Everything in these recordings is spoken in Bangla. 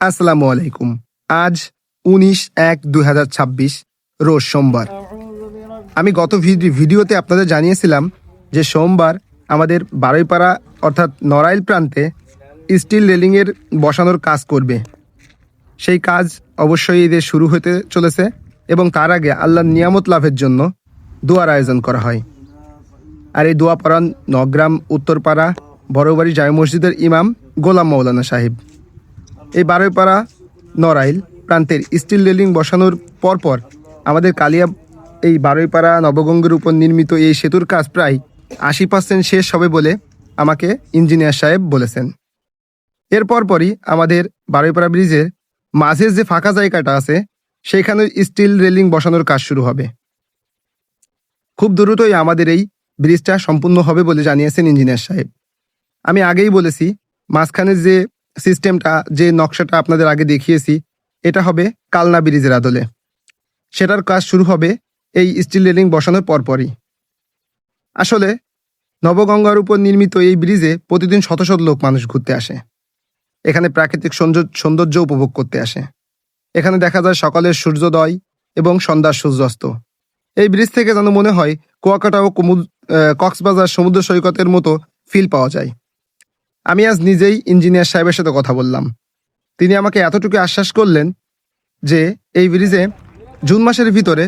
আসসালামু আলাইকুম। আজ 19/1/2026 রোজ সোমবার। আমি গত ভিডিওতে আপনাদের জানিয়েছিলাম যে সোমবার আমাদের বারুইপাড়া অর্থাৎ নড়াইল প্রান্তে স্টিল রেলিংয়ের বসানোর কাজ করবে। সেই কাজ অবশ্যই ঈদের শুরু হতে চলেছে এবং তার আগে আল্লাহর নিয়ামত লাভের জন্য দোয়ার আয়োজন করা হয়। আর এই দোয়া পড়ান নগ্রাম উত্তরপাড়া বড়বাড়ি জামে মসজিদের ইমাম গোলাম মৌলানা সাহেব। এই বারুইপাড়া নড়াইল প্রান্তের স্টিল রেলিং বসানোর পরপর আমাদের কালিয়া এই বারুইপাড়া নবগঙ্গের উপর নির্মিত এই সেতুর কাজ প্রায় 80% শেষ হবে বলে আমাকে ইঞ্জিনিয়ার সাহেব বলেছেন। এর পরপরই আমাদের বারুইপাড়া ব্রিজের মাঝের যে ফাঁকা জায়গাটা আছে সেখানে স্টিল রেলিং বসানোর কাজ শুরু হবে। খুব দ্রুতই আমাদের এই ব্রিজটা সম্পূর্ণ হবে বলে জানিয়েছেন ইঞ্জিনিয়ার সাহেব। আমি আগেই বলেছি, মাঝখানের যে সিস্টেমটা, যে নকশাটা আপনাদের আগে দেখিয়েছি, এটা হবে কালনা ব্রিজের আদলে। সেটার কাজ শুরু হবে এই স্টিল রেলিং বসানোর পরপরই। আসলে নবগঙ্গার উপর নির্মিত এই ব্রিজে প্রতিদিন শত শত লোক মানুষ ঘুরতে আসে, এখানে প্রাকৃতিক সৌন্দর্য উপভোগ করতে আসে। এখানে দেখা যায় সকালের সূর্যোদয় এবং সন্ধ্যার সূর্যাস্ত। এই ব্রিজ থেকে যেন মনে হয় কুয়াকাটা ও কক্সবাজার সমুদ্র সৈকতের মতো ফিল পাওয়া যায়। আমি আজ নিজেই ইঞ্জিনিয়ার সাহেবের সাথে কথা বললাম। তিনি আমাকে এতটুকু আশ্বাস করলেন যে এই ব্রিজে জুন মাসের ভিতরে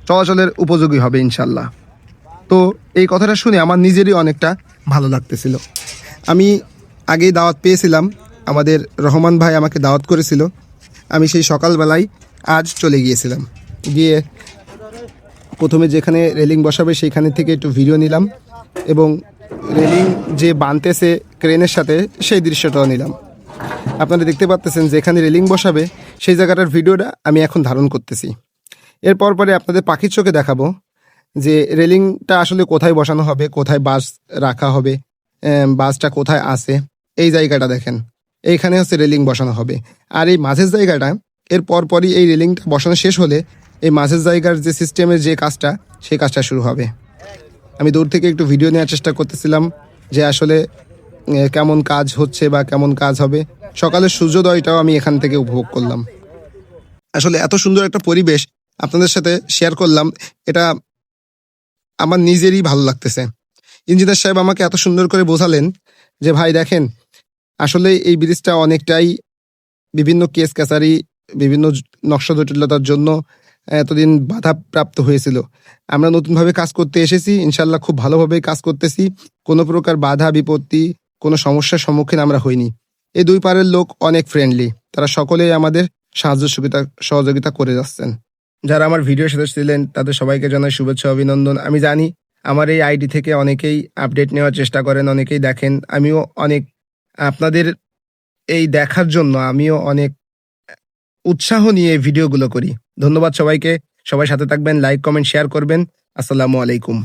চলাচলের উপযোগী হবে ইনশাল্লাহ। তো এই কথাটা শুনে আমার নিজেরই অনেকটা ভালো লাগতেছিল। আমি আগেই দাওয়াত পেয়েছিলাম, আমাদের রহমান ভাই আমাকে দাওয়াত করেছিল। আমি সেই সকালবেলায় আজ চলে গিয়েছিলাম, গিয়ে প্রথমে যেখানে রেলিং বসাবে সেইখানে থেকে একটু ভিডিও নিলাম এবং রেলিং যে বানতেছে ক্রেনের সাথে সেই দৃশ্যটাও নিলাম। আপনারা দেখতে পাচ্ছেন যেখানে রেলিং বসাবে সেই জায়গাটার ভিডিওটা আমি এখন ধারণ করতেছি। এরপর পরে আপনাদের পাখির চোখে দেখাবো যে রেলিংটা আসলে কোথায় বসানো হবে, কোথায় বাস রাখা হবে, বাসটা কোথায় আছে। এই জায়গাটা দেখেন, এইখানে হচ্ছে রেলিং বসানো হবে। আর এই মাঝের জায়গাটা এর পরপরই এই রেলিংটা বসানো শেষ হলে এই মাঝের জায়গার যে সিস্টেমের যে কাজটা, সেই কাজটা শুরু হবে। আমি দূর থেকে একটু ভিডিও নেওয়ার চেষ্টা করতেছিলাম যে আসলে কেমন কাজ হচ্ছে বা কেমন কাজ হবে। সকালের সূর্যোদয়টাও আমি এখান থেকে উপভোগ করলাম। আসলে এত সুন্দর একটা পরিবেশ আপনাদের সাথে শেয়ার করলাম, এটা আমার নিজেরই ভালো লাগতেছে। ইঞ্জিনিয়ার সাহেব আমাকে এত সুন্দর করে বোঝালেন যে ভাই দেখেন, আসলে এই ব্রিজটা অনেকটাই বিভিন্ন কেস কাছারি, বিভিন্ন নকশা জটিলতার জন্য এতদিন বাধাপ্রাপ্ত হয়েছিল। আমরা নতুনভাবে কাজ করতে এসেছি, ইনশাল্লাহ খুব ভালোভাবেই কাজ করতেছি। কোনো প্রকার বাধা বিপত্তি, কোনো সমস্যার সম্মুখীন আমরা হইনি। এই দুই পারের লোক অনেক ফ্রেন্ডলি, তারা সকলেই আমাদের সাহায্য সহযোগিতা করে যাচ্ছেন। যারা আমার ভিডিওর সাথে ছিলেন তাদের সবাইকে জানাই শুভেচ্ছা অভিনন্দন। আমি জানি আমার এই আইডি থেকে অনেকেই আপডেট নেওয়ার চেষ্টা করেন, অনেকেই দেখেন। আমিও অনেক আপনাদের এই দেখার জন্য আমিও অনেক উৎসাহ নিয়ে ভিডিওগুলো করি। ধন্যবাদ সবাইকে। সবাই সাথে থাকবেন, লাইক কমেন্ট শেয়ার করবেন। আসসালামু আলাইকুম।